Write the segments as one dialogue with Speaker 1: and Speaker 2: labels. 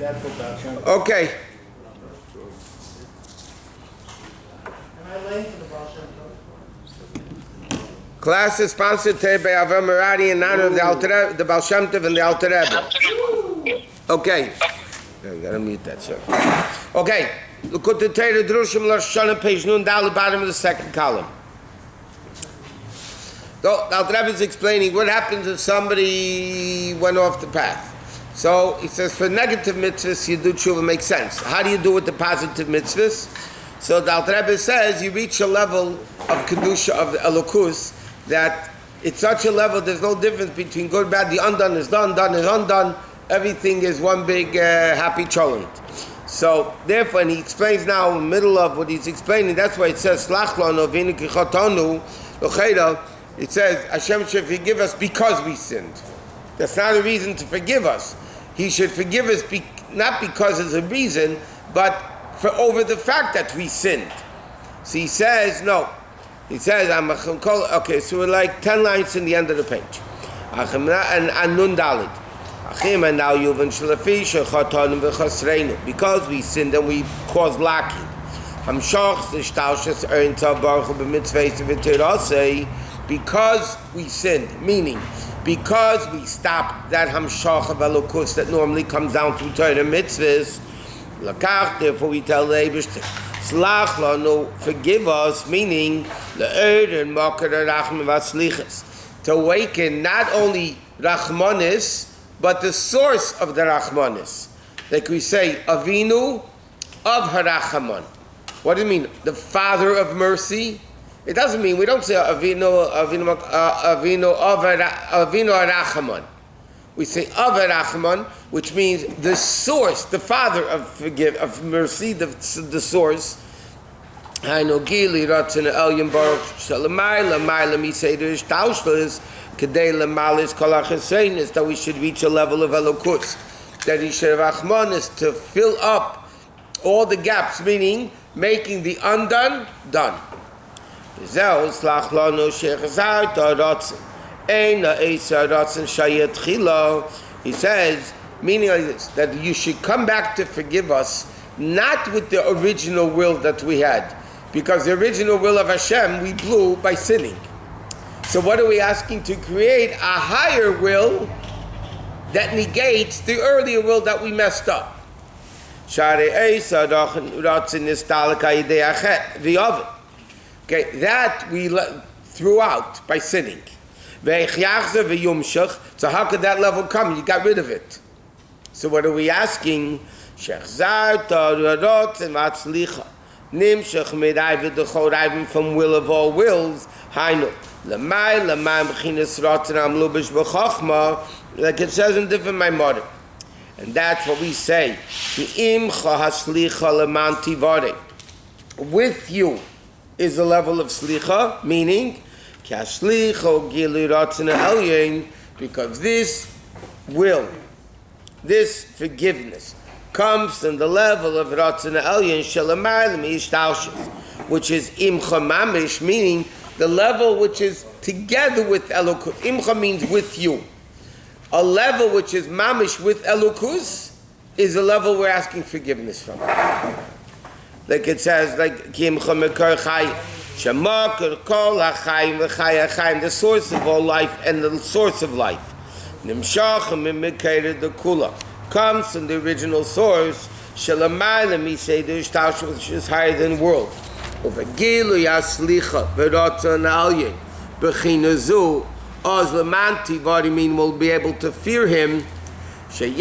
Speaker 1: Okay. Class is sponsored today by Avraham Maradi in honor of the Baal Shem Tov and the Alter Rebbe. Okay. You gotta mute that, sir. Okay. Likkutei Torah Drushim Rosh Hashanah, page Nun Dal, bottom of the second column. So, the Alter Rebbe is explaining what happens if somebody went off the path. So, he says, for negative mitzvahs, you do tshuva, makes sense. How do you do with the positive mitzvahs? So, the Alter Rebbe says, you reach a level of kedusha, of the elokus, that it's such a level, there's no difference between good and bad. The undone is done, done is undone. Everything is one big happy cholent. So, therefore, and he explains now in the middle of what he's explaining, that's why it says, Slach lanu v'inu kichotanu l'cheira. It says, Hashem should forgive us because we sinned. That's not a reason to forgive us. He should forgive us not because it's a reason, but for over the fact that we sinned. So he says, no. He says, okay, so we're like 10 lines in the end of the page. And nun dalid. Because we sinned and we caused lacking. Because we sinned, meaning because we stopped that hamshach of elokus that normally comes down through Torah mitzvahs, lakach, therefore we tell the Eibishter, slach lanu, forgive us, meaning to awaken not only rachmanis, but the source of the rachmanis. Like we say, Avinu of harachamon. What do you mean? The Father of mercy? It doesn't mean, we don't say Avinu Arachamon. We say Av Arachamon, which means the source, the Father of mercy, the source. I know Gili Ratsen Elyon Baruch Shalamai Lamai Lami Seder Taushlis Kedei Lamalis Kolachasenis, that we should reach a level of Elokus, that he should have Achmonis to fill up all the gaps, meaning making the undone done. He says, meaning like this, that you should come back to forgive us, not with the original will that we had, because the original will of Hashem we blew by sinning. So what are we asking? To create a higher will that negates the earlier will that we messed up. Okay, that we threw out by sinning. So how could that level come? You got rid of it. So what are we asking? From will of all wills. Like it says in different Maimonides. And that's what we say. With you is the level of slicha, meaning because this will, this forgiveness comes from the level of Ratsen Elyon which is imcha mamish, meaning the level which is together with Elokus. Imcha means with you. A level which is mamish with Elokus is a level we're asking forgiveness from. Like it says, like the source of all life and the source of life. Comes from the original source, which is higher than the world. Will be able to fear him. Then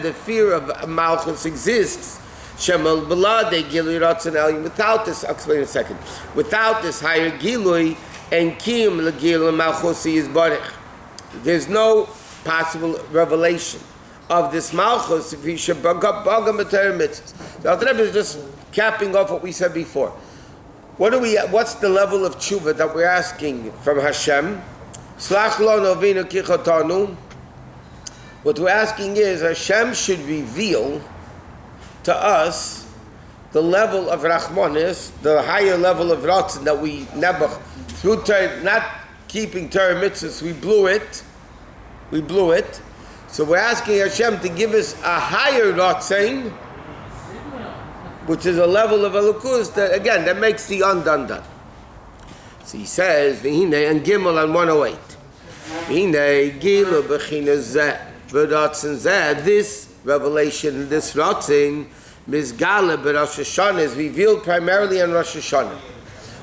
Speaker 1: the fear of Malchus exists. Without this, I'll explain in a second. Without this higher Gilui, and Kiyum L'Gilui Malchus is Barich. There's no possible revelation of this Malchus if he should bug up the Torah mitzvahs. The Alter Rebbe is just capping off what we said before. What's the level of tshuva that we're asking from Hashem? Slach lanu v'inu kichotanu. What we're asking is Hashem should reveal to us the level of Rachmanis, the higher level of Ratsen that we never, through Torah, not keeping Torah mitzvahs, we blew it. We blew it. So we're asking Hashem to give us a higher Ratsen, which is a level of Elokus that, again, that makes the undone done. So he says, V'hinei, and Gimel on 108. V'hinei, Gilu b'china zeh, v'ratsen zeh, this revelation, this Ratsen, Mizgala b'Rosh Hashanah, is revealed primarily on Rosh Hashanah.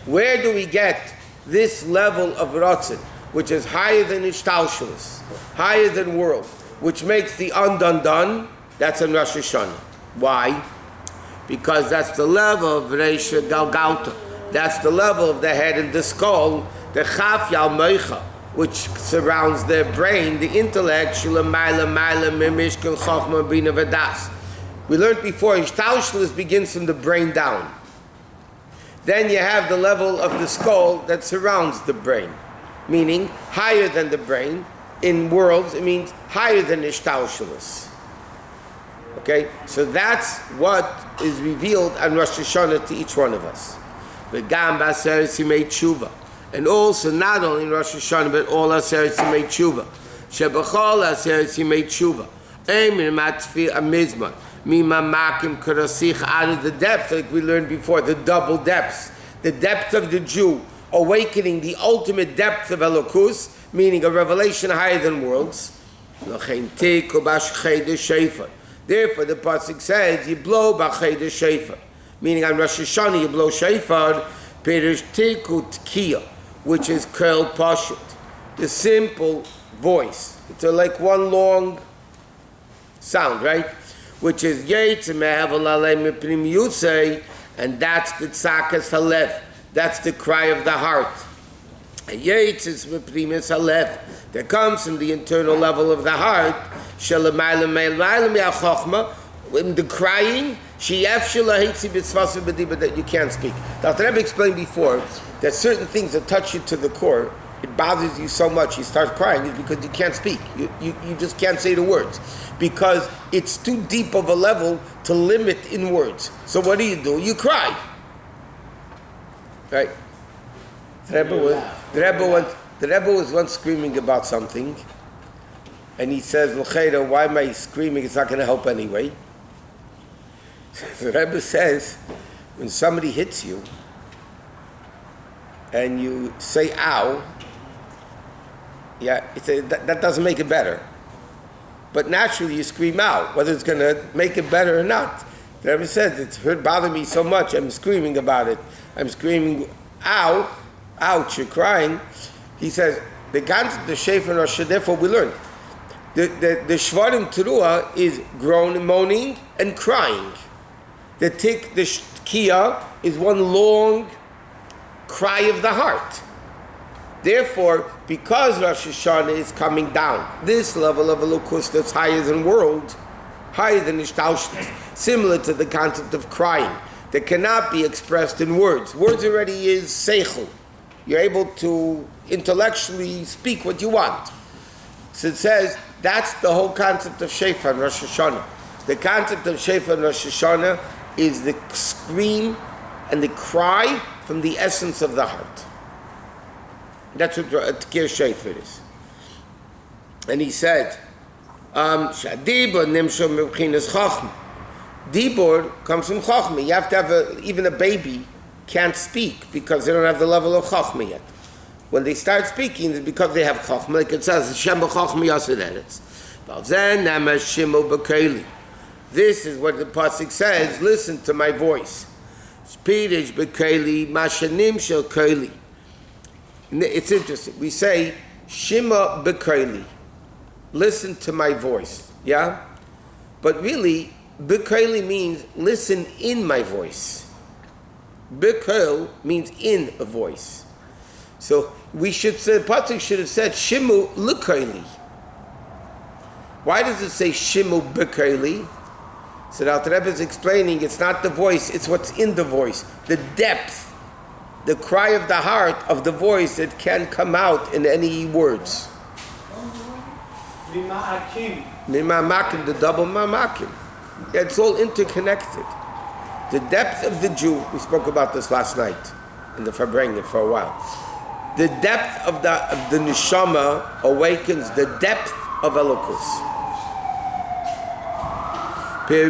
Speaker 1: Where do we get this level of Ratsen, which is higher than Ishtalshalis, higher than world, which makes the undone done? That's in Rosh Hashanah. Why? Because that's the level of Reisha Galgalta. That's the level of the head and the skull, the Chaf Yal Meicha, which surrounds their brain, the intellect, Shulamayla, Mayla, Mimishkan, Chochma, Bina, Vadas. We learned before, Ishtalshalis begins from the brain down. Then you have the level of the skull that surrounds the brain, meaning higher than the brain. In worlds, it means higher than Ishtalshalis. Okay, so that's what is revealed on Rosh Hashanah to each one of us. V'gam b'aseres yimei tshuva, and also not only in Rosh Hashanah but all aseres yimei tshuva. Shebachol aseres yimei tshuva. Eimin matfi amizman mima makim karasich, out of the depth, like we learned before, the double depths, the depth of the Jew awakening the ultimate depth of Elokus, meaning a revelation higher than worlds. Therefore, the pasuk says, "You blow b'chei shofar," meaning on Rosh Hashanah you blow shofar, perish tiku tkiya, which is kel pashut, the simple voice. It's like one long sound, right? Which is yetz me'avel alei mipnim yusei, and that's the tzakas halev. That's the cry of the heart. Yetz is mipnimis halev, that comes from the internal level of the heart. In the crying, that you can't speak. Dr. Rabbi explained before that certain things that touch you to the core, it bothers you so much you start crying, is because you can't speak. You just can't say the words, because it's too deep of a level to limit in words. So what do? You cry. Right? The Rebbe was once screaming about something, and he says, "L'cheira, why am I screaming? It's not going to help anyway." The Rebbe says, when somebody hits you, and you say "ow," yeah, that doesn't make it better. But naturally, you scream out, whether it's going to make it better or not. The Rebbe says, "It's bothering me so much. I'm screaming about it. I'm screaming, ow, ouch, you're crying." He says, the concept of Shofar Rosh, therefore we learn. The Shvarim Teruah is groaning, moaning, and crying. The Tkiya is one long cry of the heart. Therefore, because Rosh Hashanah is coming down, this level of Elokus that's higher than world, higher than Ishtalshalis, similar to the concept of crying, that cannot be expressed in words. Words already is seichel. You're able to intellectually speak what you want. So it says, that's the whole concept of Shofar and Rosh Hashanah. The concept of Shofar and Rosh Hashanah is the scream and the cry from the essence of the heart. That's what Tkir Shofar is. And he said, Shadibor nimshor mebchinas chachma. Dibor comes from chachma. You have to have even a baby can't speak because they don't have the level of chachma yet. When they start speaking, it's because they have chachma. Like it says, Shem b'chachma yasir eretz. This is what the pasuk says. Listen to my voice. Spirish b'keli mashanim shel keli. It's interesting. We say Shima b'keli. Listen to my voice. Yeah, but really, b'keli means listen in my voice. B'kel means in a voice. So we should say, pasuk should have said Shimu l'keli. Why does it say Shimu b'keli? So the Alter Rebbe is explaining it's not the voice, it's what's in the voice, the depth, the cry of the heart of the voice that can come out in any words. Mima'akim, the double ma'akim. Yeah, it's all interconnected. The depth of the Jew, we spoke about this last night in the Farbrengen for a while. The depth of the neshama awakens the depth of Elokus. The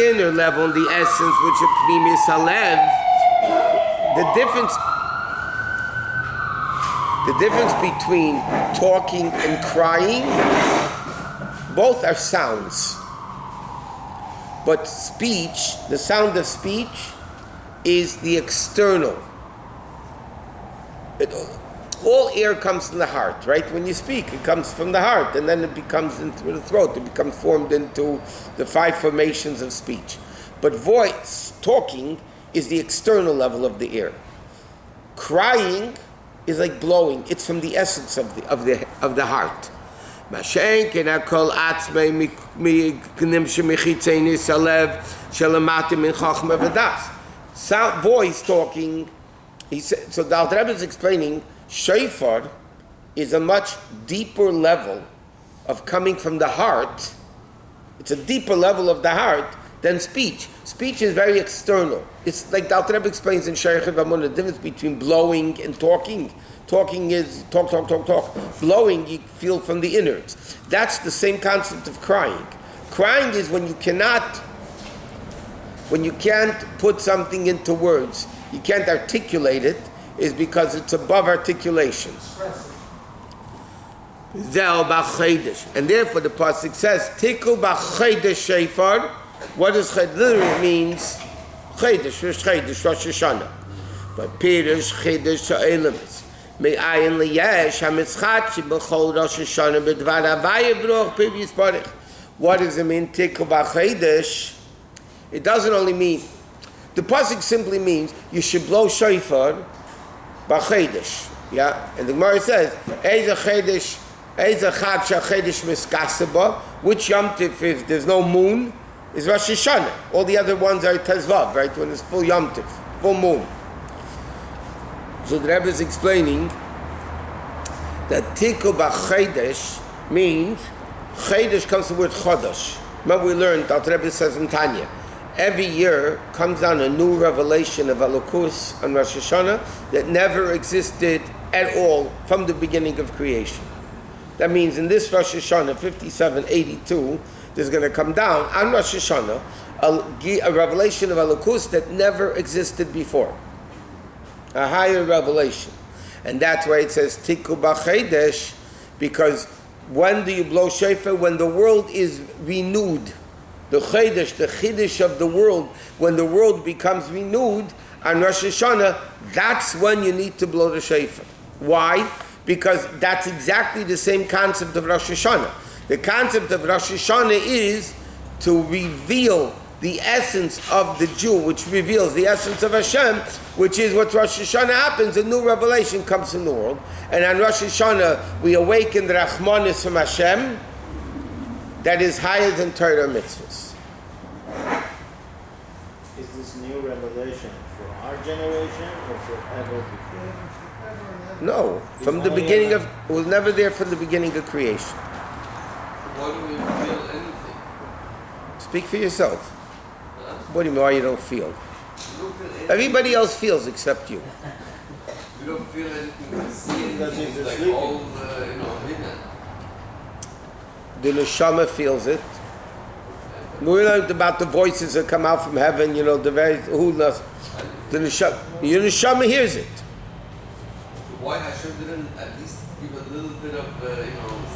Speaker 1: inner level, the essence, which is Pnimis Halev, the difference between talking and crying, both are sounds. But speech, the sound of speech, is the external. All air comes from the heart, right? When you speak, it comes from the heart, and then it becomes in through the throat. It becomes formed into the 5 formations of speech. But voice, talking, is the external level of the air. Crying is like blowing. It's from the essence of the heart. Sound, voice, talking. He said, so the Alter Rebbe is explaining, Shofar is a much deeper level of coming from the heart. It's a deeper level of the heart than speech. Speech is very external. It's like the Alter Rebbe explains in Shaykh Vamun, the difference between blowing and talking. Talking is talk. Blowing, you feel from the innards. That's the same concept of crying. Crying is when you can't put something into words. You can't articulate it, is because it's above articulation. And therefore the pasuk says, Tiku b'chedesh Shofar. What does chedesh literally means? Chedesh, Rosh Hashanah. But Pirush chedesh ha'elamis. Me'ayin liyesh ha'mitzchatchi b'chol Rosh Hashanah b'dvar havaya v'roch previous parich. What does it mean, Tiku b'chedesh? It doesn't only mean, the pasuk simply means you should blow shofar b'chedesh. Yeah, and the Gemara says, Eiza chedesh, Eiza chag shechedesh miskaseba. Which Yom Tif is there's no moon? Is Rosh Hashanah. All the other ones are Tezvav, right? When it's full Yom Tif, full moon. So the Rebbe is explaining that Tiku b'chedesh means chedesh comes from the word chodesh. Remember we learned that the Rebbe says in Tanya, every year comes down a new revelation of Elokus on Rosh Hashanah that never existed at all from the beginning of creation. That means in this Rosh Hashanah, 5782, there's going to come down on Rosh Hashanah a revelation of Elokus that never existed before. A higher revelation. And that's why it says Tiku b'chedesh, because when do you blow shofar? When the world is renewed. The chiddush of the world, when the world becomes renewed on Rosh Hashanah, that's when you need to blow the shofar. Why? Because that's exactly the same concept of Rosh Hashanah. The concept of Rosh Hashanah is to reveal the essence of the Jew, which reveals the essence of Hashem, which is what Rosh Hashanah happens, a new revelation comes in the world. And on Rosh Hashanah, we awaken the Rachmanis from Hashem, that is higher than Torah mitzvahs.
Speaker 2: Is this new revelation for our generation or forever before?
Speaker 1: No, from the beginning of, it was never there from the beginning of creation.
Speaker 3: Why do we feel anything?
Speaker 1: Speak for yourself.
Speaker 3: Huh?
Speaker 1: What do you mean, why you don't feel?
Speaker 3: We don't feel anything.
Speaker 1: Everybody else feels except you.
Speaker 3: We don't feel anything. We see
Speaker 2: Because
Speaker 3: anything.
Speaker 2: he's
Speaker 3: Like
Speaker 2: sleeping.
Speaker 3: all midnight.
Speaker 1: The neshama feels it. We learned about the voices that come out from heaven, the very, who knows? The neshama, your neshama hears it.
Speaker 3: Why Hashem didn't at least give a little bit of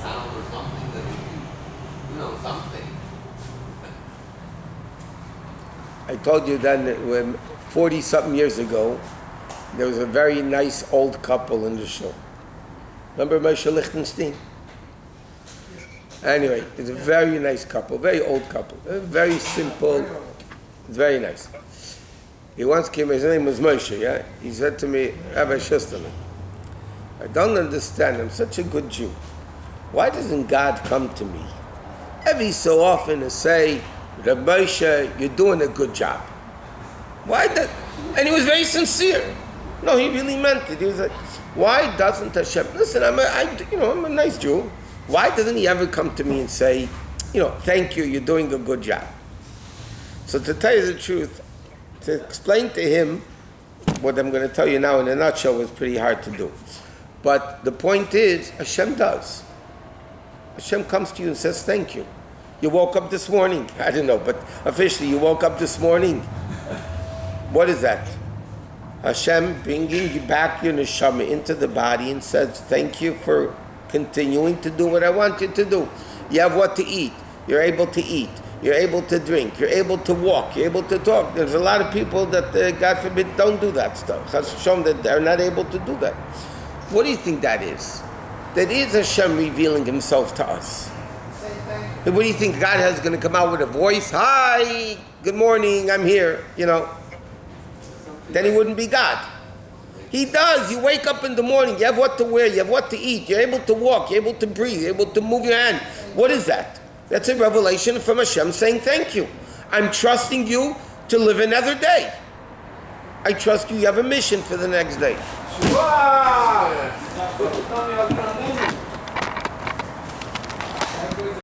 Speaker 3: sound or something that we can, something.
Speaker 1: I told you then that when 40-something years ago, there was a very nice old couple in the show. Remember Moshe Lichtenstein? Anyway, it's a very nice couple, very old couple, very simple, it's very nice. He once came, his name was Moshe, yeah? He said to me, Rabbi Shusterman, I don't understand, I'm such a good Jew. Why doesn't God come to me every so often and say, Rabbi Moshe, you're doing a good job? Why that? And he was very sincere. No, he really meant it. He was like, why doesn't Hashem, listen, I'm a nice Jew. Why doesn't he ever come to me and say, thank you, you're doing a good job? So to tell you the truth, to explain to him what I'm going to tell you now in a nutshell was pretty hard to do. But the point is, Hashem does. Hashem comes to you and says, thank you. You woke up this morning. I don't know, but officially, you woke up this morning. What is that? Hashem bringing you back your neshama into the body and says, thank you for continuing to do what I want you to do. You have what to eat. You're able to eat. You're able to drink. You're able to walk. You're able to talk. There's a lot of people that, God forbid, don't do that stuff. Hashem, that they're not able to do that. What do you think that is? That is Hashem revealing himself to us. And what do you think God is going to come out with a voice? Hi, good morning, I'm here, Then he wouldn't be God. He does. You wake up in the morning, you have what to wear, you have what to eat, you're able to walk, you're able to breathe, you're able to move your hand. What is that? That's a revelation from Hashem saying thank you. I'm trusting you to live another day. I trust you have a mission for the next day.